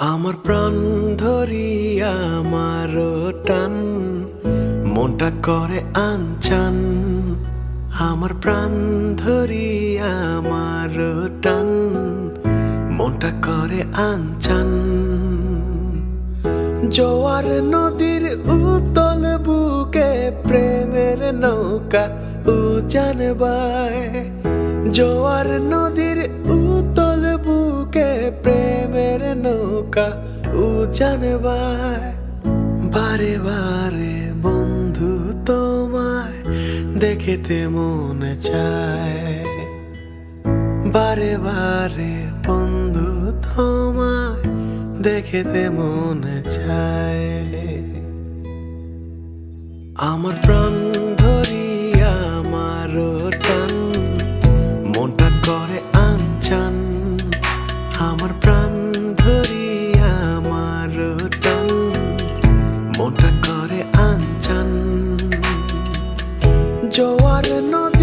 আমার প্রাণ ধরিয়া আমার টান মনটা করে আনচান। আমার প্রাণ ধরিয়া আমার টান মনটা করে আনচান। জোয়ার নদীর উতল বুকে প্রেমের নৌকা উজান বায়। জোয়ার নদীর উতল বুকে প্রেমের নৌকা উজান বায়। বারে বারে বন্ধু তোমায় দেখিতে মনে চায়। বারে বারে বন্ধু তোমায় দেখিতে মনে চায়। আমার প্রাণ ধরিয়া আমার টান মনটা করে আনচান। আমার প্রাণ ধরিয়া আমার টান মনটা করে আনচান। জোয়ার নদী